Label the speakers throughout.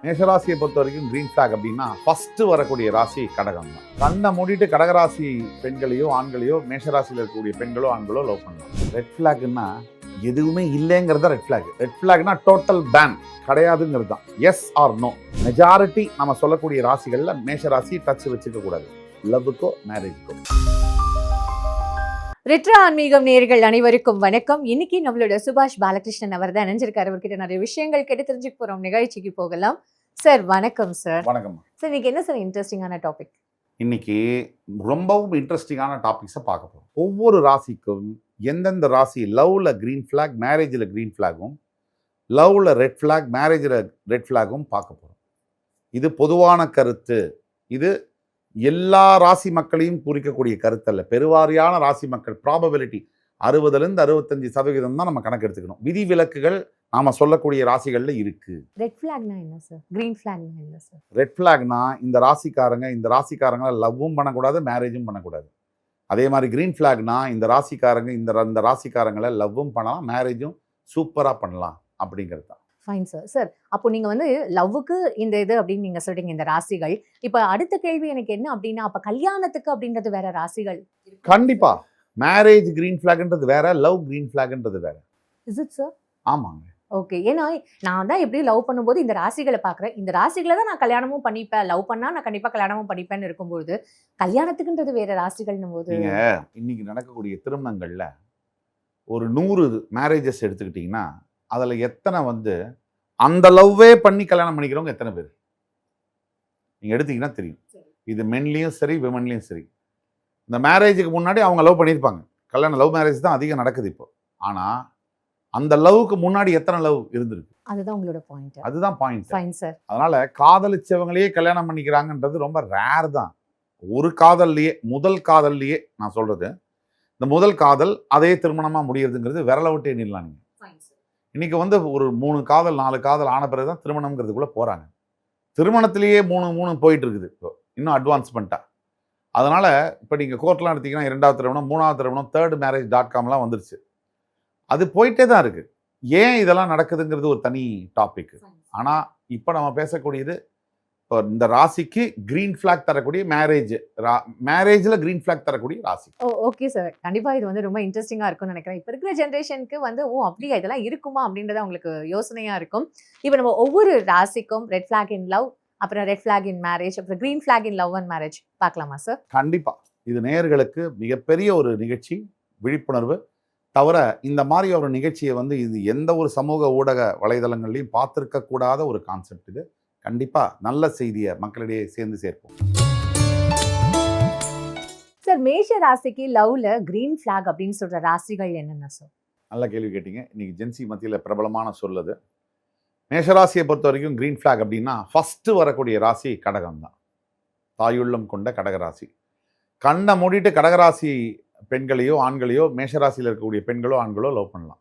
Speaker 1: மேஷராசியை பொறுத்த வரைக்கும் green flag அப்படின்னா ஃபர்ஸ்ட் வரக்கூடிய ராசி கடகம் தான். கண்ணை மூடிட்டு கடகராசி பெண்களையோ ஆண்களையோ மேஷராசியில் இருக்கக்கூடிய பெண்களோ ஆண்களோ லவ் பண்ணலாம். ரெட் ஃபிளாக்னா எதுவுமே இல்லைங்கிறத ரெட் ஃபிளாக். ரெட் ஃபிளாக்னா டோட்டல் பேன் கிடையாதுங்கிறது தான். Yes or no. மெஜாரிட்டி நம்ம சொல்லக்கூடிய ராசிகள்ல மேஷராசி டச் வச்சுக்க கூடாது, லவ்வுக்கோ மேரேஜுக்கோ.
Speaker 2: ரெட்ரோ ஆன்மீகம் நேயர்கள் அனைவருக்கும் வணக்கம். இன்னைக்கு நம்மளோட சுபாஷ் பாலகிருஷ்ணன் அவர் தான் இணைஞ்சிருக்காரு. அவர்கிட்ட நிறைய விஷயங்கள் கேட்டு தெரிஞ்சுக்க போறோம். நிகழ்ச்சிக்கு போகலாம். சார் வணக்கம். சார்
Speaker 1: வணக்கம்
Speaker 2: சார், இன்னைக்கு என்ன சார் இன்ட்ரெஸ்டிங்கான டாபிக்?
Speaker 1: இன்னைக்கு ரொம்பவும் இன்ட்ரெஸ்டிங்கான டாபிக்ஸை பார்க்க போறோம். ஒவ்வொரு ராசிக்கும் எந்தெந்த ராசி லவ்ல கிரீன் ஃபிளாக், மேரேஜில் கிரீன் ஃபிளாகும், லவ்ல ரெட் ஃபிளாக், மேரேஜில் ரெட் ஃபிளாகும் பார்க்க போறோம். இது பொதுவான கருத்து. இது எல்லா ராசி மக்களையும் குறிக்கக்கூடிய கருத்து அல்ல. பெருவாரியான ராசி மக்கள் ப்ராபபிலிட்டி 60-65% தான் நம்ம கணக்கு எடுத்துக்கணும். விதிவிலக்குகள் நாம சொல்லக்கூடிய ராசிகள்ல இருக்கு.
Speaker 2: ரெட் ஃபிளாக்னா என்ன சார்? கிரீன் ஃபிளாக்னா என்ன சார்?
Speaker 1: ரெட் ஃபிளாக்னா இந்த ராசிக்காரங்களை லவ்வும் பண்ணக்கூடாது, மேரேஜும் பண்ணக்கூடாது. அதே மாதிரி கிரீன் ஃபிளாக்னா இந்த ராசிக்காரங்களை லவ்வும் பண்ணலாம், மேரேஜும் சூப்பரா பண்ணலாம் அப்படிங்கிறது தான்.
Speaker 2: Fine sir. சார், அப்போ நீங்க வந்து லவ்வுக்கு இந்த இது அப்படின்னு நீங்க சொல்றீங்க, இந்த ராசிகள். இப்ப அடுத்த கேள்வி எனக்கு என்ன அப்படின்னா, அப்ப கல்யாணத்துக்கு அப்படின்றது வேற ராசிகள்?
Speaker 1: கண்டிப்பா மேரேஜ் கிரீன் ஃபிளாக்ன்றது வேற, லவ் கிரீன் ஃபிளாக்ன்றது வேற.
Speaker 2: Is it sir?
Speaker 1: ஆமாங்க.
Speaker 2: ஓகே. ஏன்னா நான் தான் எப்படி லவ் பண்ணும்போது இந்த ராசிகளை பார்க்குறேன், இந்த ராசிகளை தான் நான் கல்யாணமும் பண்ணிப்பேன், லவ் பண்ணா நான் கண்டிப்பா கல்யாணமும் பண்ணிப்பேன்னு இருக்கும்போது கல்யாணத்துக்குன்றது வேற ராசிகள்னும் போது,
Speaker 1: நீங்க இன்னைக்கு நடக்கக்கூடிய திருமணங்கள்ல ஒரு 100 மேரேஜஸ் எடுத்துக்கிட்டீங்கன்னா அதுல எத்தனை வந்து அந்த லவ்வே பண்ணி கல்யாணம் பண்ணிக்கிறவங்க எத்தனை பேர் நீங்க எடுத்தீங்கன்னா தெரியும். இது மென்லயும் சரி, விமன்லயும் சரி. இந்த மேரேஜுக்கு முன்னாடி அவங்க லவ் பண்ணியிருப்பாங்க. கல்யாணம் லவ் மேரேஜ் தான் அதிகம் நடக்குது இப்போ. ஆனா அந்த லவ்வுக்கு முன்னாடி எத்தனை லவ் இருந்திருக்கு?
Speaker 2: அதுதான் உங்களோட பாயிண்ட்.
Speaker 1: அதுதான் பாயிண்ட்.
Speaker 2: Fine sir.
Speaker 1: அதனால காதலிச்சவங்களையே கல்யாணம் பண்ணிக்கிறாங்கன்றது ரொம்ப ரேர் தான். ஒரு காதல்லையே, முதல் காதல்லையே நான் சொல்றது, இந்த முதல் காதல் அதே திருமணமா முடியறதுங்கிறது விரல விட்டு எண்ணிடலாம். நீங்க இன்னைக்கு வந்து ஒரு 3 காதல் 4 காதல் ஆன பிறகுதான் திருமணம்ங்கிறதுக்குள்ள போறாங்க. திருமணத்திலேயே 3 போயிட்டு இருக்குது இப்போ, இன்னும் அட்வான்ஸ்மெண்ட்டா. அதனால இப்போ நீங்க கோர்ட்லாம் எடுத்தீங்கன்னா 2வது திருமணம், 3வது திருமணம், thirdmarriage.comலாம் வந்துருச்சு. அது போயிட்டே தான் இருக்கு. ஏன் இதெல்லாம் நடக்குதுங்கிறது ஒரு தனி டாபிக். ஆனா இப்போ நம்ம பேசக்கூடியது இப்போ இந்த ராசிக்கு கிரீன் ஃபிளாக் தரக்கூடிய மேரேஜில் கிரீன் ஃபிளாக் தரக்கூடிய ராசி.
Speaker 2: ஓகே சார், கண்டிப்பா இது வந்து ரொம்ப இன்ட்ரெஸ்டிங்கா இருக்கும்னு நினைக்கிறேன். இப்போ இருக்கிற ஜென்ரேஷனுக்கு வந்து அப்படியா இதெல்லாம் இருக்குமா அப்படின்றத உங்களுக்கு யோசனையா இருக்கும். இப்போ நம்ம ஒவ்வொரு ராசிக்கும் ரெட் ஃபிளாக் இன் லவ், அப்புறம் ரெட் ஃபிளாக் இன் மேரேஜ், அப்புறம் green flag in love and marriage பார்க்கலாமா சார்?
Speaker 1: கண்டிப்பா. இது நேயர்களுக்கு மிகப்பெரிய ஒரு நிகழ்ச்சி, விழிப்புணர்வு. தவிர இந்த மாதிரி ஒரு நிகழ்ச்சியை வந்து இது எந்த ஒரு சமூக ஊடக வலைதளங்கள்லையும் பார்த்துருக்க கூடாத ஒரு கான்செப்ட். இது கண்டிப்பா நல்ல செய்தியை மக்களிடையே சேர்ந்து சேர்ப்போம்.
Speaker 2: சார், மேஷ ராசிக்கு லவ்ல கிரீன் ஃபிளாக் அப்படின்னு சொல்ற ராசிகள் என்னென்ன சார்?
Speaker 1: நல்ல கேள்வி கேட்டீங்க. இன்னைக்கு ஜென்சி மத்தியில் பிரபலமான சொல்லுது. மேஷராசியை பொறுத்த வரைக்கும் கிரீன் ஃபிளாக் அப்படின்னா ஃபர்ஸ்ட் வரக்கூடிய ராசி கடகம் தான். தாயுள்ளம் கொண்ட கடகராசி. கண்ணை மூடிட்டு கடகராசி பெண்களையோ ஆண்களையோ மேஷராசியில் இருக்கக்கூடிய பெண்களோ ஆண்களோ லவ் பண்ணலாம்,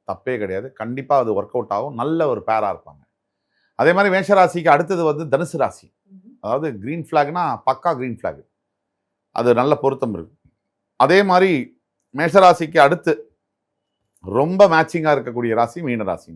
Speaker 1: தப்பே கிடையாது. கண்டிப்பாக அது ஒர்க் அவுட் ஆகும். நல்ல ஒரு பேராக இருப்பாங்க. அதே மாதிரி மேஷராசிக்கு அடுத்தது வந்து தனுசு ராசி. அதாவது கிரீன் ஃபிளாக்னா பக்கா கிரீன் ஃபிளாக், அது நல்ல பொருத்தம் இருக்கு. அதே மாதிரி மேஷராசிக்கு அடுத்து ரொம்ப மேட்சிங்காக இருக்கக்கூடிய ராசி மீன ராசி.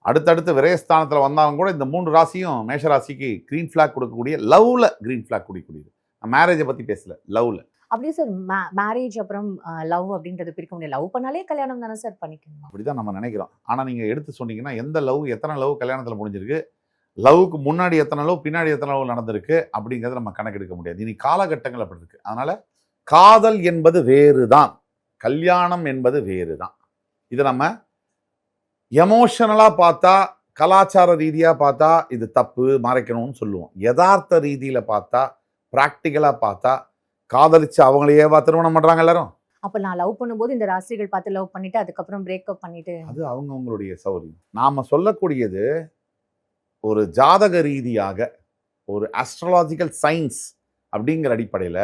Speaker 1: அடுத்தடுத்து விரயஸ்தானத்தில் வந்தாலும் கூட இந்த 3 ராசியும் மேஷராசிக்கு கிரீன் ஃபிளாக் கொடுக்கக்கூடிய, லவ்ல கிரீன் ஃபிளாக் கொடுக்கக்கூடியது. மேரேஜை பற்றி பேசல, லவ்ல.
Speaker 2: அப்படியே சார் மேரேஜ் அப்புறம் லவ் அப்படின்றது பிரிக்க முடியாது. லவ் பண்ணாலே கல்யாணம் தானே சார் பண்ணிக்கணும்?
Speaker 1: அப்படிதான் நம்ம நினைக்கிறோம். ஆனால் நீங்கள் எடுத்து சொன்னீங்கன்னா எந்த லவ், எத்தனை லவ் கல்யாணத்தில் முடிஞ்சிருக்கு, லவ்வுக்கு முன்னாடி எத்தனை லவ், பின்னாடி எத்தனை லவ் நடந்திருக்கு அப்படிங்கிறத நம்ம கணக்கெடுக்க முடியாது. இனி காலகட்டங்கள் அப்படி இருக்கு. அதனால காதல் என்பது வேறு தான், கல்யாணம் என்பது வேறு தான். இதை நம்ம எமோஷனலாக பார்த்தா, கலாச்சார ரீதியாக பார்த்தா இது தப்பு, மறைக்கணும்னு சொல்லுவோம். யதார்த்த ரீதியில் பார்த்தா, ப்ராக்டிக்கலாக பார்த்தா, காதலிச்சு அவங்களையேவா திருமணம் பண்றாங்க எல்லாரும்?
Speaker 2: அப்ப நான் லவ் பண்ணும்போது இந்த ராசிகள் பார்த்து லவ் பண்ணிட்டு அதுக்கப்புறம் பிரேக்கப் பண்ணிட்டு,
Speaker 1: அது அவங்களுடைய சௌரியம். நாம சொல்லக்கூடியது ஒரு ஜாதக ரீதியாக, ஒரு ஆஸ்ட்ராலஜிக்கல் சயின்ஸ் அப்படிங்கிற அடிப்படையில்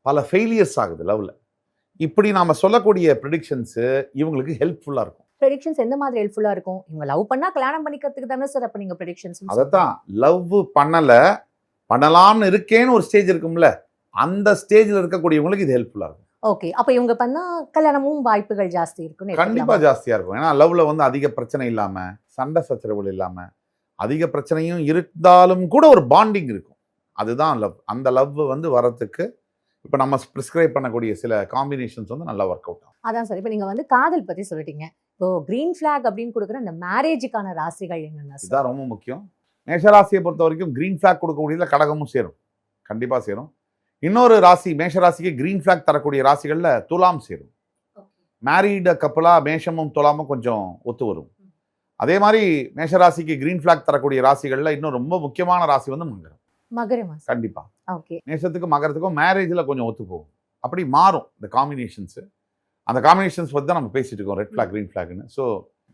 Speaker 1: பல ஃபெயிலியர்ஸ் ஆகுது லவ்ல. இப்படி நாம சொல்லக்கூடிய ப்ரெடிக்ஷன்ஸ் இவங்களுக்கு ஹெல்ப்ஃபுல்லா இருக்கும்.
Speaker 2: ப்ரெடிக்ஷன்ஸ் எந்த மாதிரி ஹெல்ப்ஃபுல்லா இருக்கும்? இவங்க லவ் பண்ணா கல்யாணம் பண்ணிக்கிறதுக்கு தானே சார் அப்ப நீங்க ப்ரெடிக்ஷன்ஸ்?
Speaker 1: அதைத்தான், லவ் பண்ணலாம்னு இருக்கேன்னு ஒரு ஸ்டேஜ் இருக்கும்ல, அந்த ஸ்டேஜில் இருக்கக்கூடியவங்களுக்கு இது ஹெல்ப்ஃபுல்லாக இருக்கும்.
Speaker 2: ஓகே. அப்ப இவங்க பண்ணா கல்யாணமும் வாய்ப்புகள் ஜாஸ்தி இருக்கும்.
Speaker 1: கண்டிப்பா ஜாஸ்தியா இருக்கும். ஏன்னா லவ்ல வந்து அதிக பிரச்சனை இல்லாம, சண்டை சச்சரவுகள் இல்லாம, அதிக பிரச்சனையும் இருந்தாலும் கூட ஒரு பாண்டிங் இருக்கும். அதுதான் லவ். அந்த லவ் வந்து வரத்துக்கு இப்போ நம்ம ப்ரிஸ்கிரைப் பண்ணக்கூடிய சில காம்பினேஷன்ஸ் வந்து நல்லா ஒர்க் அவுட் ஆகும்.
Speaker 2: அதான் சார். இப்போ நீங்க வந்து காதல் பத்தி சொல்லிட்டீங்க. இப்போ கிரீன் ஃபிளாக் அப்படின்னு கொடுக்குற அந்த மேரேஜுக்கான ராசிகள் என்னென்ன சார்?
Speaker 1: இதுதான் ரொம்ப முக்கியம். மேஷராசியை பொறுத்த வரைக்கும் கிரீன் ஃபிளாக் கொடுக்கக்கூடியதுல கடகமும் சேரும், கண்டிப்பாக சேரும். இன்னொரு ராசி மேஷராசிக்கு கிரீன் ஃபிளாக் தரக்கூடிய ராசிகளில் துலாம் சேரும். மேரீடு கப்பலாக மேஷமும் துலாமும் கொஞ்சம் ஒத்து வரும். அதே மாதிரி மேஷராசிக்கு கிரீன் ஃபிளாக் தரக்கூடிய ராசிகளில் இன்னும் ரொம்ப முக்கியமான ராசி வந்து மகரம்.
Speaker 2: மகரமா சார்?
Speaker 1: கண்டிப்பாக
Speaker 2: ஓகே.
Speaker 1: மேஷத்துக்கும் மகரத்துக்கும் மேரேஜில் கொஞ்சம் ஒத்து போகும். அப்படி மாறும் இந்த காம்பினேஷன்ஸு. அந்த காம்பினேஷன்ஸ் பற்றி தான் நம்ம பேசிட்டு இருக்கோம், ரெட் ஃபிளாக் கிரீன் ஃபிளாக்னு. ஸோ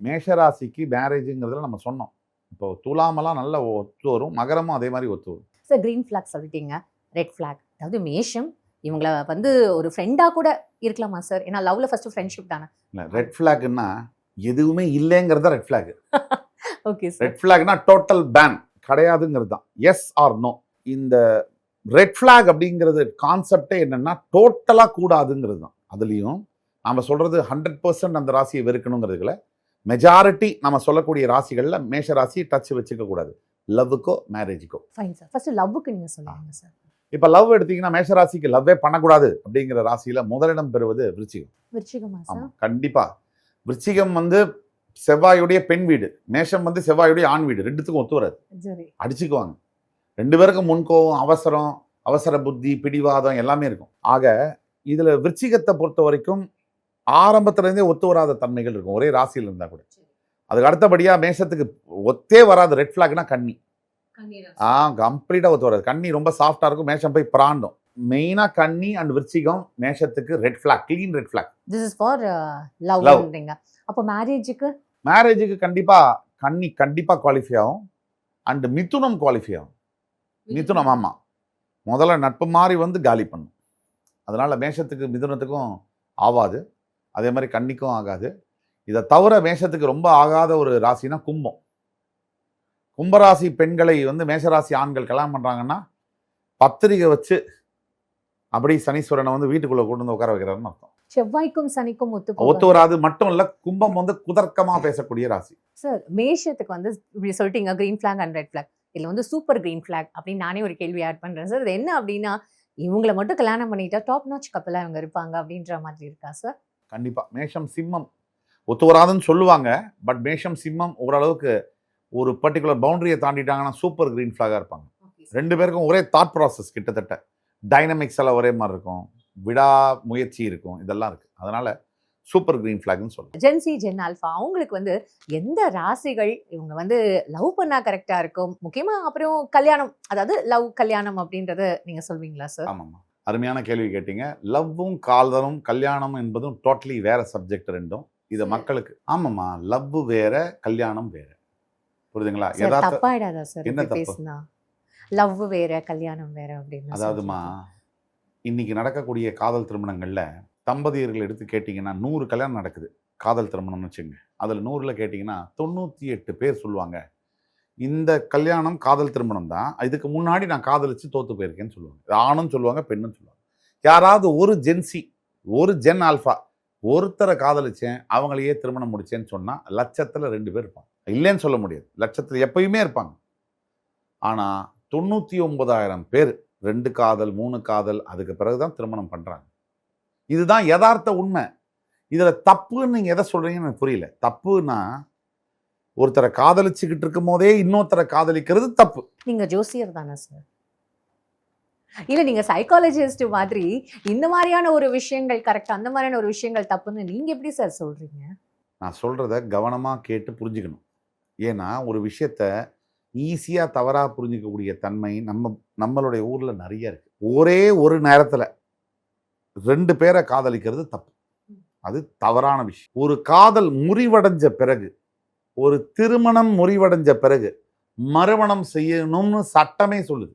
Speaker 1: மேஷராசிக்கு மேரேஜுங்கிறதுல நம்ம சொன்னோம். இப்போ துலாமெல்லாம் நல்ல ஒத்து வரும், மகரமும் அதே மாதிரி ஒத்து வரும்.
Speaker 2: சார் கிரீன் ஃபிளாக் சொல்லிட்டீங்க, ரெட் ஃபிளாக் அதாவது மேஷம் இவங்கள வந்து ஒரு ஃப்ரெண்டாக கூட இருக்கலாமா சார்? ஏன்னா லவ்ல ஃபர்ஸ்ட் ஃப்ரெண்ட்ஷிப் தானே.
Speaker 1: இல்லை, ரெட் ஃபிளாக்னா எதுவுமே இல்லைங்கிறது தான் red flag.
Speaker 2: Okay sir.
Speaker 1: Red ஃபிளாக்னா டோட்டல் பேன் கிடையாதுங்கிறது தான், எஸ் ஆர் நோ. இந்த ரெட் ஃபிளாக் அப்படிங்கிறது கான்செப்டே என்னன்னா டோட்டலாக கூடாதுங்கிறது தான். அதுலேயும் நம்ம சொல்றது 100% அந்த ராசியை வெறுக்கணுங்கிறதுல மெஜாரிட்டி நம்ம சொல்லக்கூடிய ராசிகளில் மேஷ ராசி டச் வச்சுக்க கூடாது, லவ்வுக்கோ மேரேஜுக்கோ.
Speaker 2: Fine sir. ஃபர்ஸ்ட் லவ்வுக்கு நீங்க சொல்லுங்க சார்.
Speaker 1: இப்போ லவ் எடுத்தீங்கன்னா மேஷராசிக்கு லவ்வே பண்ணக்கூடாது அப்படிங்கிற ராசியில் முதலிடம் பெறுவது விருச்சிகம்.
Speaker 2: விருச்சிகமா சார்?
Speaker 1: ஆமாம், கண்டிப்பாக. விருச்சிகம் வந்து செவ்வாயுடைய பெண் வீடு, மேஷம் வந்து செவ்வாயுடைய ஆண் வீடு, ரெண்டுத்துக்கும் ஒத்து வராது,
Speaker 2: சரி.
Speaker 1: அடிச்சுக்குவாங்க. ரெண்டு பேருக்கும் முன்கோவம், அவசரம், அவசர புத்தி, பிடிவாதம் எல்லாமே இருக்கும். ஆக இதில் விருச்சிகத்தை பொறுத்த வரைக்கும் ஆரம்பத்துலேருந்தே ஒத்து வராத தன்மைகள் இருக்கும், ஒரே ராசியில் இருந்தால் கூட. அதுக்கு அடுத்தபடியாக மேஷத்துக்கு ஒத்தே வராது ரெட் ஃபிளாக்னா கன்னி. கம்ப்ளீட்டாக ஒத்து வராது. கன்னி ரொம்ப சாஃப்டாக இருக்கும், மேஷம் போய் பிராண்டும். மெயினாக கன்னி அண்ட் விருச்சிகம் மேஷத்துக்கு red flag, clean red flag.
Speaker 2: This is for லவ்ன்றீங்க. அப்போ மேரேஜுக்கு?
Speaker 1: மேரேஜுக்கு கண்டிப்பாக கன்னி கண்டிப்பாக குவாலிஃபை ஆகும். அண்ட் மிதுனம் குவாலிஃபை ஆகும். மிதுனம் ஆமாம், முதல்ல நட்பு மாதிரி வந்து காலி பண்ணும். அதனால் மேஷத்துக்கு மிதுனத்துக்கும் ஆகாது, அதே மாதிரி கன்னிக்கும் ஆகாது. இதை தவிர மேஷத்துக்கு ரொம்ப ஆகாத ஒரு ராசினா கும்பம். கும்பராசி பெண்களை வந்து மேஷராசி ஆண்கள் கல்யாணம் பண்ணுறாங்கன்னா பத்திரிகை வச்சு அப்படி சனீஸ்வரனை வந்து வீட்டுக்குள்ளே கொண்டு வந்து உட்கார வைக்கிறாருன்னு அர்த்தம்.
Speaker 2: செவ்வாய்க்கும் சனிக்கும்
Speaker 1: ஒத்து வராது மட்டும் இல்லை, கும்பம் வந்து குதர்க்கமாக பேசக்கூடிய ராசி.
Speaker 2: சார் மேஷத்துக்கு வந்து இப்படி சொல்லிட்டீங்க green flag and red flag. இதில் வந்து சூப்பர் கிரீன் ஃபிளாக் அப்படின்னு நானே ஒரு கேள்வி ஆட் பண்ணுறேன் சார். இது என்ன அப்படின்னா இவங்களை மட்டும் கல்யாணம் பண்ணிட்டா டாப் நாச் கப்பலாக இவங்க இருப்பாங்க அப்படின்ற மாதிரி இருக்கா சார்?
Speaker 1: கண்டிப்பாக. மேஷம் சிம்மம் ஒத்து வராதுன்னு சொல்லுவாங்க, பட் மேஷம் சிம்மம் ஓரளவுக்கு ஒரு பர்டிகுலர் பவுண்டரியை தாண்டிட்டாங்கன்னா சூப்பர் கிரீன் ஃபிளாகாக இருப்பாங்க. ரெண்டு பேருக்கும் ஒரே தாட் ப்ராசஸ், கிட்டத்தட்ட டைனமிக்ஸ் எல்லாம் ஒரே மாதிரி இருக்கும், விடா முயற்சி இருக்கும், இதெல்லாம் இருக்குது. அதனால் சூப்பர் கிரீன் ஃபிளாக்னு சொல்லுவாங்க.
Speaker 2: ஜென்சி ஜென் ஆல்ஃபா அவங்களுக்கு வந்து எந்த ராசிகள் இவங்க வந்து லவ் பண்ணால் கரெக்டாக இருக்கும் முக்கியமாக? அப்புறம் கல்யாணம், அதாவது லவ் கல்யாணம் அப்படின்றத நீங்கள் சொல்வீங்களா சார்?
Speaker 1: ஆமாம்மா, அருமையான கேள்வி கேட்டீங்க. லவ்வும் காதலும் கல்யாணம் என்பதும் டோட்டலி வேற சப்ஜெக்ட் ரெண்டும். இதை மக்களுக்கு ஆமாம்மா, லவ் வேற கல்யாணம் வேற, புரியுதுங்களா?
Speaker 2: தப்பாயிடாதா சார் என்ன பேசுனா? லவ் வேற கல்யாணம் வேற அப்படின்னு.
Speaker 1: அதாவதுமா, இன்னைக்கு நடக்கக்கூடிய காதல் திருமணங்கள்ல தம்பதியர்கள் எடுத்து கேட்டிங்கன்னா 100 கல்யாணம் நடக்குது, காதல் திருமணம்னு வச்சுங்க. அதில் 100ல் கேட்டிங்கன்னா 98 பேர் சொல்லுவாங்க இந்த கல்யாணம் காதல் திருமணம் தான், இதுக்கு முன்னாடி நான் காதலிச்சு தோத்து போயிருக்கேன்னு சொல்லுவாங்க. ஆணும் சொல்லுவாங்க, பெண்ணும் சொல்லுவாங்க. யாராவது ஒரு ஜென்சி, ஒரு ஜென் ஆல்ஃபா ஒருத்தரை காதலிச்சேன் அவங்களையே திருமணம் முடிச்சேன்னு சொன்னால் லட்சத்தில் 2 பேர் இருப்பாங்க. இல்லைன்னு சொல்ல முடியாது, லட்சத்தில் எப்பயுமே இருப்பாங்க. ஆனால் 99,000 பேர் 2 காதல் 3 காதல் அதுக்கு பிறகுதான் திருமணம் பண்ணுறாங்க. இதுதான் யதார்த்த உண்மை. இதில் தப்புன்னு நீங்கள் எதை சொல்கிறீங்கன்னு எனக்கு புரியல. தப்புன்னா ஒருத்தரை காதலிச்சுக்கிட்டு இருக்கும் போதே இன்னொருத்தரை காதலிக்கிறது தப்பு.
Speaker 2: நீங்கள் ஜோசியர் தானே சார்? இல்லை நீங்கள் சைக்காலஜிஸ்ட் மாதிரி இந்த மாதிரியான ஒரு விஷயங்கள் கரெக்டாக, அந்த மாதிரியான ஒரு விஷயங்கள் தப்புன்னு நீங்கள் எப்படி சார் சொல்கிறீங்க?
Speaker 1: நான் சொல்கிறத கவனமாக கேட்டு புரிஞ்சுக்கணும். ஏன்னா ஒரு விஷயத்த ஈஸியாக தவறாக புரிஞ்சிக்கக்கூடிய தன்மை நம்மளுடைய ஊரில் நிறைய இருக்குது. ஒரே ஒரு நேரத்தில் 2 பேரை காதலிக்கிறது தப்பு, அது தவறான விஷயம். ஒரு காதல் முறிவடைஞ்ச பிறகு, ஒரு திருமணம் முறிவடைஞ்ச பிறகு மறுமணம் செய்யணும்னு சட்டமே சொல்லுது,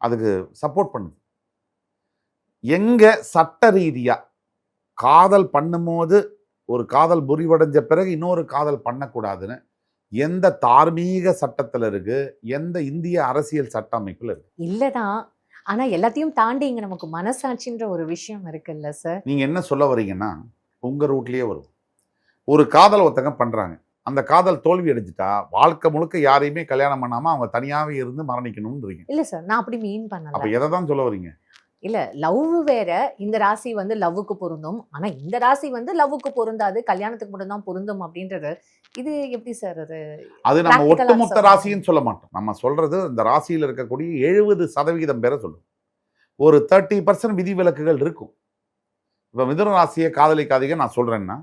Speaker 1: அதுக்கு சப்போர்ட் பண்ணுது. எங்க சட்ட ரீதியா காதல் பண்ணும்போது ஒரு காதல் முறிவடைஞ்ச பிறகு இன்னொரு காதல் பண்ணக்கூடாதுன்னு எந்த தார்மீக சட்டத்தில் இருக்கு, எந்த இந்திய அரசியல் சட்ட அமைப்பில் இருக்கு?
Speaker 2: இல்லதான், ஆனா எல்லாத்தையும் தாண்டி இங்க நமக்கு மனசாட்சின்ற ஒரு விஷயம் இருக்குல்ல சார்?
Speaker 1: நீங்க என்ன சொல்ல வரீங்கன்னா உங்க ரூட்லயே வரும். ஒரு காதல் ஒருத்தங்க பண்றாங்க, அந்த காதல் தோல்வி அடைஞ்சிட்டா வாழ்க்கை முழுக்க யாரையுமே கல்யாணம் பண்ணாம அவங்க தனியாவே இருந்து மரணிக்கணும்ன்றீங்க.
Speaker 2: இல்ல சார், நான் அப்படி மீன்
Speaker 1: அப்ப
Speaker 2: பண்ணல.
Speaker 1: எதை தான் சொல்ல வரீங்க?
Speaker 2: இல்ல, லவ் வேற. இந்த ராசி வந்து லவ்வுக்கு பொருந்தும். ஆனா இந்த ராசி வந்து லவ்வுக்கு பொருந்தாது. கல்யாணத்துக்கு மட்டும் தான் பொருந்தும் அப்படின்றது. இது எப்படி சார் அது?
Speaker 1: அது நம்ம
Speaker 2: Practical ஆ
Speaker 1: ஒட்டுமொத்த
Speaker 2: சொல்றேன்.
Speaker 1: ராசின்னு சொல்ல மாட்டோம். நம்ம சொல்றது இந்த ராசியில் இருக்கக்கூடிய 70% பேரை சொல்லும். ஒரு 30% விதிவிலக்குகள் இருக்கும். இப்ப மிதுன ராசியை காதலிக்காதீங்க நான் சொல்றேன்னா,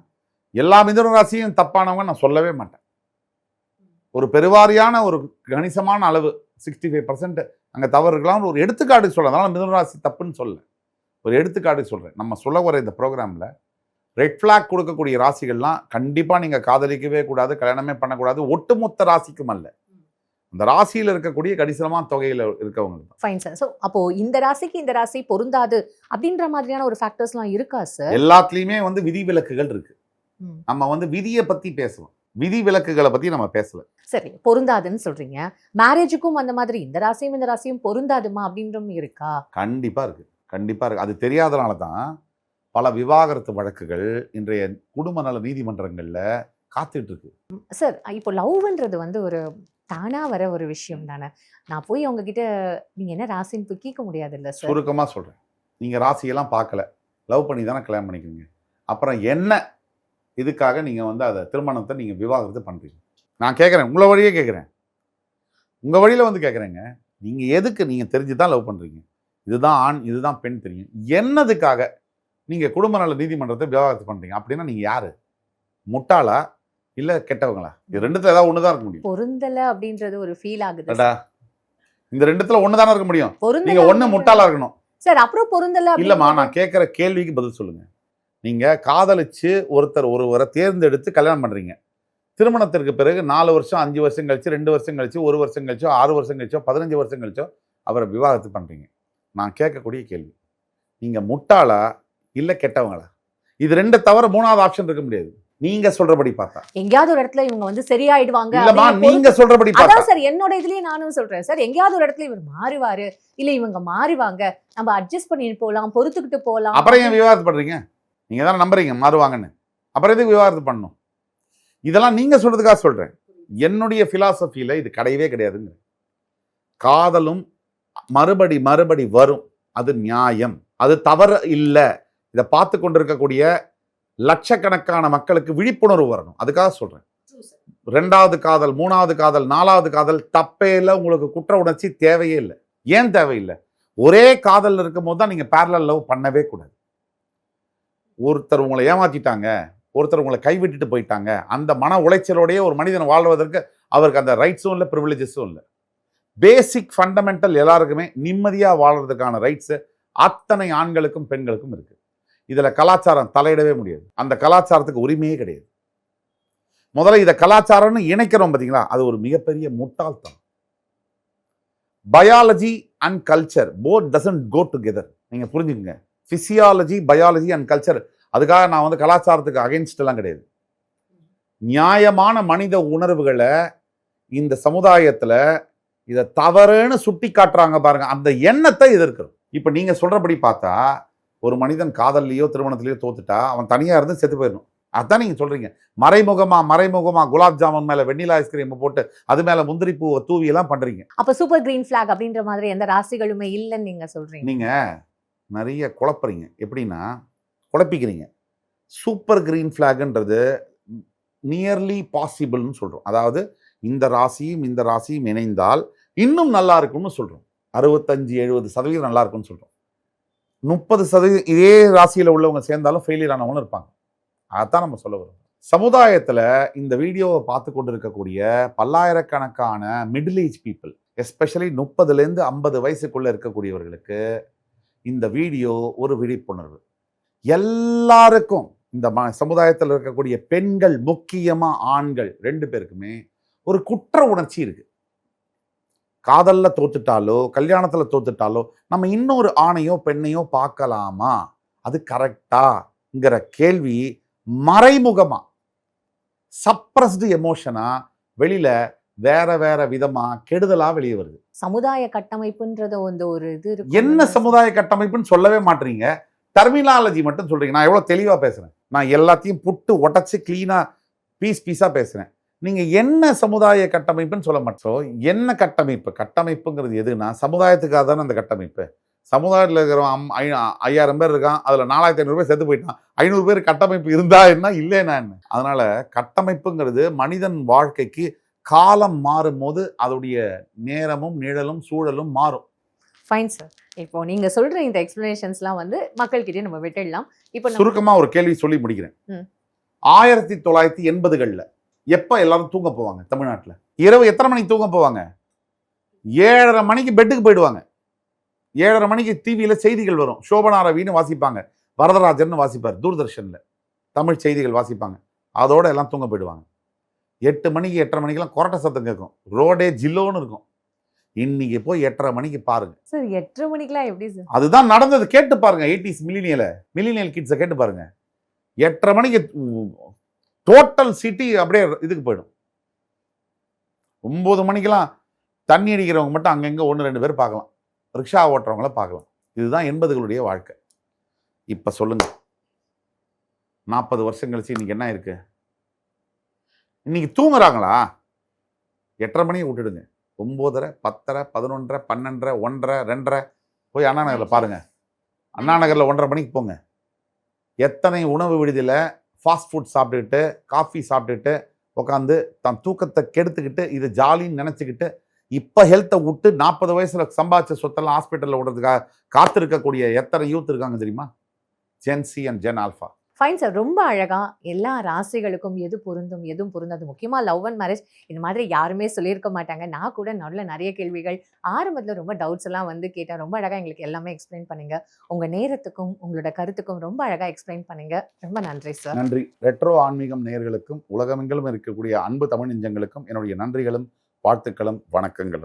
Speaker 1: எல்லா மிதுன ராசியும் தப்பானவங்க நான் சொல்லவே மாட்டேன். ஒரு பெருவாரியான ஒரு கணிசமான அளவு 65% அங்க தவறு இருக்கலாம். ஒரு எடுத்துக்காட்டுக்கு சொல்றேன். அதனால மிதுன ராசி தப்புன்னு சொல்ல. ஒரு எடுத்துக்காட்டுக்கு சொல்றேன். நம்ம சொல்ல வர இந்த ப்ரோக்ராம்ல ரெட் ஃபிளாக் கொடுக்கக்கூடிய ராசிகள்லாம் கண்டிப்பா நீங்க காதலிக்கவே கூடாது, கல்யாணமே பண்ணக்கூடாது. ஒட்டுமொத்த ராசிக்கும் அல்ல. அந்த ராசியில இருக்கக்கூடிய கணிசமான தொகையில இருக்கவங்க தான்.
Speaker 2: Fine sir. சோ அப்போ இந்த ராசிக்கு இந்த ராசி பொருந்தாது அப்படின்ற மாதிரியான ஒரு ஃபேக்டர்ஸ்லாம் இருக்கா சார்?
Speaker 1: எல்லாத்துலயுமே வந்து விதிவிலக்குகள் இருக்கு.
Speaker 2: ம்.
Speaker 1: நம்ம வந்து விதியை பத்தி பேசலாம். விதிவிலக்குகளை பத்தி நம்ம பேசல.
Speaker 2: சரி, பொருந்தாதுன்னு சொல்றீங்க. மேரேஜுக்கும் அந்த மாதிரி இந்த ராசியும் இந்த ராசியும் பொருந்தாதுமா அப்படின்றும் இருக்கா?
Speaker 1: கண்டிப்பா இருக்கு. கண்டிப்பா இருக்கு. அது தெரியாதனால தான் பல விவாகரத்து வழக்குகள் இன்றைய குடும்ப நல நீதிமன்றங்கள்ல காத்துட்டு இருக்கு.
Speaker 2: சார், இப்போ லவ்ன்றது வந்து ஒரு தானா வர ஒரு விஷயம் தானே. நான் போய் அவங்க கிட்ட நீங்க என்ன ராசின்னு போய் கேட்க முடியாது இல்ல சார்?
Speaker 1: சுருக்கமா சொல்றேன். நீங்க ராசியெல்லாம் பார்க்கல. லவ் பண்ணி தானே கல்யாணம் பண்ணிக்கிறீங்க. அப்புறம் என்ன இதுக்காக நீங்க வந்து அதை திருமணத்தை நீங்க விவாகரத்து பண்றீங்க? நான் கேட்குறேன். உங்களை வழியே கேட்குறேன். உங்க வழியில வந்து கேட்குறேங்க. நீங்க எதுக்கு நீங்க தெரிஞ்சு தான் லவ் பண்றீங்க? இதுதான் ஆண், இதுதான் பெண் தெரியும். என்னதுக்காக நீங்க குடும்ப நல நீதிமன்றத்தை விவாகரத்து பண்றீங்க? அப்படின்னா நீங்க யாரு? முட்டாளா இல்ல கெட்டவங்களா? இது ரெண்டுத்துல ஏதாவது ஒன்று தான் இருக்க முடியும்.
Speaker 2: பொருந்தல அப்படின்றது ஒரு ஃபீல் ஆகுது
Speaker 1: அடா,
Speaker 2: சார்.
Speaker 1: இந்த ரெண்டுத்துல ஒன்று தானே இருக்க முடியும்.
Speaker 2: பொருந்தல
Speaker 1: நீங்க ஒண்ணு
Speaker 2: அப்படின்றது-
Speaker 1: முட்டாளா இருக்கணும்.
Speaker 2: சார், அப்புறம் பொருந்தல
Speaker 1: இல்லம்மா,
Speaker 2: அப்படின்றது-
Speaker 1: நான் கேட்குற கேள்விக்கு பதில் சொல்லுங்க. நீங்க காதலிச்சு ஒருவரை தேர்ந்தெடுத்து கல்யாணம் பண்றீங்க. திருமணத்திற்கு பிறகு 4 வருஷம் 5 வருஷம் கழிச்சு 2 வருஷம் கழிச்சு 1 வருஷம் கழிச்சோ 6 வருஷம் கழிச்சோ 15 வருஷம் கழிச்சோ அவரை விவாகரத்து பண்றீங்க. நான் கேட்கக்கூடிய கேள்வி, நீங்க முட்டாளா இல்ல கெட்டவங்களா? இது ரெண்டு தவிர 3வது ஆப்ஷன் இருக்க முடியாது. நீங்க சொல்றபடி பார்த்தா.
Speaker 2: எங்கேயாவது ஒரு இடத்துல இவங்க வந்து சரியாயிடுவாங்க
Speaker 1: இல்லம்மா,
Speaker 2: அப்படின்னு
Speaker 1: நீங்க சொல்றபடி பார்த்தா.
Speaker 2: அதான் சார் என்னோட இதுலயே நானும் சொல்றேன் சார். எங்கேயாவது ஒரு இடத்துல இவர் மாறுவாரு, இல்ல இவங்க மாறுவாங்க, நம்ம அட்ஜஸ்ட் பண்ணிட்டு போலாம், பொறுத்துக்கிட்டு போலாம்.
Speaker 1: அப்புறம் ஏன் விவாகரத்து பண்றீங்க? நீங்க தானே நம்புறீங்க மாறுவாங்கன்னு. அப்புறம் எதுக்கு விவாகரத்து பண்ணணும்? இதெல்லாம் நீங்க சொல்றதுக்காக சொல்றேன். என்னுடைய பிலாசபியில இது கிடையவே கிடையாதுங்க. காதலும் மறுபடி வரும். அது நியாயம். அது தவறு இல்ல. இதை பார்த்து கொண்டிருக்கக்கூடிய லட்சக்கணக்கான மக்களுக்கு விழிப்புணர்வு வரணும். அதுக்காக சொல்றேன். 2வது காதல், 3வது காதல், 4வது காதல் தப்பே இல்லை. உங்களுக்கு குற்ற உணர்ச்சி தேவையே இல்லை. ஏன் தேவையில்லை? ஒரே காதல் இருக்கும் போது தான் நீங்க பேரலல் லவ் பண்ணவே கூடாது. ஒருத்தர் உங்களை ஏமாத்திட்டாங்க, ஒருத்தர் உங்களை கைவிட்டுட்டு போயிட்டாங்க, அந்த மன உளைச்சலோடயே ஒரு மனிதன் வாழ்வதற்கு அவருக்கு அந்த ரைட்ஸும் இல்லை, ப்ரிவிலேஜஸும் இல்லை. பேசிக் ஃபண்டமெண்டல் எல்லாருக்குமே நிம்மதியா வாழ்றதுக்கான ரைட்ஸ் அத்தனை ஆண்களுக்கும் பெண்களுக்கும் இருக்கு. இதுல கலாச்சாரம் தலையிடவே முடியாது. அந்த கலாச்சாரத்துக்கு உரிமையே கிடையாது. முதல்ல இதை கலாச்சாரம்னு இணைக்கிறோம் பாத்தீங்களா, அது ஒரு மிகப்பெரிய முட்டாள்தனம். Biology and culture both doesn't go together. நீங்க புரிஞ்சுக்கங்க. Physiology, biology and culture. அதுக்காக நான் வந்து கலாச்சாரத்துக்கு அகைன்ஸ்ட் எல்லாம் கிடையாது. நியாயமான மனித உணர்வுகளை இந்த சமுதாயத்துல இதை தவறுன்னு சுட்டி காட்டுறாங்க பாருங்க, அந்த எண்ணத்தை எதிர்க்கிறோம். இப்ப நீங்க சொல்றபடி பார்த்தா ஒரு மனிதன் காதல்லையோ திருமணத்திலேயோ தோத்துட்டா அவன் தனியா இருந்து செத்து போயிடணும். அதான் நீங்க சொல்றீங்க. மறைமுகமா குலாப் ஜாமுன் மேல வெண்ணிலா ஐஸ்கிரீம் போட்டு அது மேல முந்திரி பூவை தூவி எல்லாம் பண்றீங்க.
Speaker 2: அப்ப சூப்பர் கிரீன் ஃபிளாக் அப்படின்ற மாதிரி எந்த ராசிகளுமே இல்லைன்னு நீங்க சொல்றீங்க.
Speaker 1: நீங்க நிறைய குழப்பறீங்க. எப்படின்னா குழப்பிக்கிறீங்க. சூப்பர் கிரீன் ஃபிளாக்ன்றது நியர்லி பாசிபிள்னு சொல்றோம். அதாவது இந்த ராசியும் இணைந்தால் இன்னும் நல்லா இருக்கும்னு சொல்றோம். 65-70% நல்லா இருக்கும்னு சொல்றோம். 30% இதே ராசியில உள்ளவங்க சேர்ந்தாலும் ஃபெயிலியர் ஆனவங்களும் இருப்பாங்க. அதான் நம்ம சொல்ல வரோம். சமுதாயத்துல இந்த வீடியோவை பார்த்து கொண்டு இருக்கக்கூடிய பல்லாயிரக்கணக்கான மிடில் ஏஜ் பீப்புள், எஸ்பெஷலி 30லேருந்து 50 வயசுக்குள்ள இருக்கக்கூடியவர்களுக்கு இந்த வீடியோ ஒரு விழிப்புணர்வு. எல்லாருக்கும் இந்த சமுதாயத்தில் இருக்கக்கூடிய பெண்கள், முக்கியமா ஆண்கள் 2 பேருக்குமே ஒரு குற்ற உணர்ச்சி இருக்கு. காதல்ல தோத்துட்டாலோ கல்யாணத்துல தோத்துட்டாலோ நம்ம இன்னொரு ஆணையோ பெண்ணையோ பார்க்கலாமா, அது கரெக்டாங்கிற கேள்வி மறைமுகமா சப்ரஸ்டு எமோஷனா வெளியில வேற விதமா கெடுதலா வெளியே வருது.
Speaker 2: சமுதாய கட்டமைப்புன்றது வந்து ஒரு இது இருக்கு.
Speaker 1: என்ன சமுதாய கட்டமைப்புன்னு சொல்லவே மாட்டீங்க. டெர்மினாலஜி மட்டும் சொல்றீங்க. நான் எவ்வளவு தெளிவா பேசுறேன். நான் எல்லாத்தையும் புட்டு உடைச்சு கிளீனா பீஸா பேசுறேன். நீங்க என்ன சமுதாய கட்டமைப்புன்னு சொல்ல மாட்டோம். என்ன கட்டமைப்பு? கட்டமைப்புங்கிறது எதுன்னா, சமுதாயத்துக்காக தானே அந்த கட்டமைப்பு. சமுதாயத்துல இருக்கிறவன் 5000 பேர் இருக்கான். அதுல 4500 பேர் செத்து போயிட்டான். 500 பேர் கட்டமைப்பு இருந்தா என்ன? இல்லைன்னா என்ன? அதனால கட்டமைப்புங்கிறது மனிதன் வாழ்க்கைக்கு காலம் மாறும்போது அதோடைய நேரமும், நிழலும், சூழலும் மாறும்.
Speaker 2: Fine sir. இப்போ நீங்க சொல்ற இந்த எக்ஸ்பிளனேஷன்ஸ்லாம் வந்து மக்கள்கிட்டயே நம்ம விட்டுடலாம். இப்போ நம்ம
Speaker 1: சுருக்கமா ஒரு கேள்வி சொல்லி முடிக்கிறேன்.
Speaker 2: ம்.
Speaker 1: 1980கள்ல எப்ப எல்லாரும் தூங்க போவாங்க தமிழ்நாட்டுல? இரவு எத்தனை மணிக்கு தூங்க போவாங்க? 7:30 மணிக்கு பெட்டுக்கு போயிடுவாங்க. 7:30 மணிக்கு டிவியில செய்திகள் வரும். சோபனா ரவின்னு வாசிப்பாங்க. வரதராஜன் வாசிப்பார் தூர்தர்ஷன்ல. தமிழ் செய்திகள் வாசிப்பாங்க. அதோட எல்லாம் தூங்க போயிடுவாங்க. 8 மணிக்கு 8:30 மணிக்கெல்லாம் கொரட்டை சத்தம் கேட்கும். ரோடே ஜில்லோன்னு இருக்கும். இன்னைக்கு போய் 8:30 மணிக்கு பாருங்க.
Speaker 2: சார் 8:30 மணிக்கெல்லாம் எப்படி சார்?
Speaker 1: அதுதான் நடந்தது. கேட்டு பாருங்க. 80s மில்லினியல் கிட்ஸை கேட்டு பாருங்க. 8:30 மணிக்கு டோட்டல் சிட்டி அப்படியே இதுக்கு போயிடும். 9 மணிக்கெல்லாம் தண்ணி அடிக்கிறவங்க மட்டும் அங்கங்க 1-2 பேர் பார்க்கலாம். ரிக்ஷா ஓட்டுறவங்கள பார்க்கலாம். இதுதான் 80களுடைய வாழ்க்கை. இப்ப சொல்லுங்க. 40 வருஷம் கழிச்சு இன்னைக்கு என்ன இருக்கு? இன்னைக்கு தூங்குறாங்களா? 8:30 மணிக்கு விட்டுடுங்க. 9:30, 10:30, 11:30, 12:30, 1:30, 2:30 போய் அண்ணா நகர்ல பாருங்க. அண்ணா நகர்ல 1:30 மணிக்கு போங்க. எத்தனை உணவு விடுதியில ஃபாஸ்ட் ஃபுட் சாப்பிட்டுக்கிட்டு, காஃபி சாப்பிட்டுட்டு உட்காந்து தன் தூக்கத்தை கெடுத்துக்கிட்டு இது ஜாலின்னு நினைச்சுக்கிட்டு இப்ப ஹெல்த்தை விட்டு 40 வயசுல சம்பாதிச்ச சொத்தெல்லாம் ஹாஸ்பிட்டல்ல விடுறதுக்காக காத்திருக்கக்கூடிய எத்தனை யூத் இருக்காங்க தெரியுமா? Gen Z and Gen Alpha.
Speaker 2: Fine sir. ரொம்ப அழகா எல்லா ராசிகளுக்கும் எது பொருந்தும், எதுவும் பொருந்தாது. முக்கியமா லவ் அண்ட் மேரேஜ் இந்த மாதிரி யாருமே சொல்லியிருக்க மாட்டாங்க. நான் கூட நடுவுல நிறைய கேள்விகள் ஆரம்பத்துல ரொம்ப டவுட்ஸ் எல்லாம் வந்து கேட்டேன். ரொம்ப அழகா எங்களுக்கு எல்லாமே எக்ஸ்பிளைன் பண்ணீங்க. உங்க நேரத்துக்கும், உங்களோட கருத்துக்கும் ரொம்ப அழகா எக்ஸ்பிளைன் பண்ணீங்க. ரொம்ப நன்றி சார்.
Speaker 1: நன்றி. ரெட்ரோ ஆன்மீகம் நேயர்களுக்கும் உலகமெங்கிலும் இருக்கக்கூடிய அன்பு தமிழ் நெஞ்சங்களுக்கும் என்னுடைய நன்றிகளும் வாழ்த்துக்களும் வணக்கங்களும்.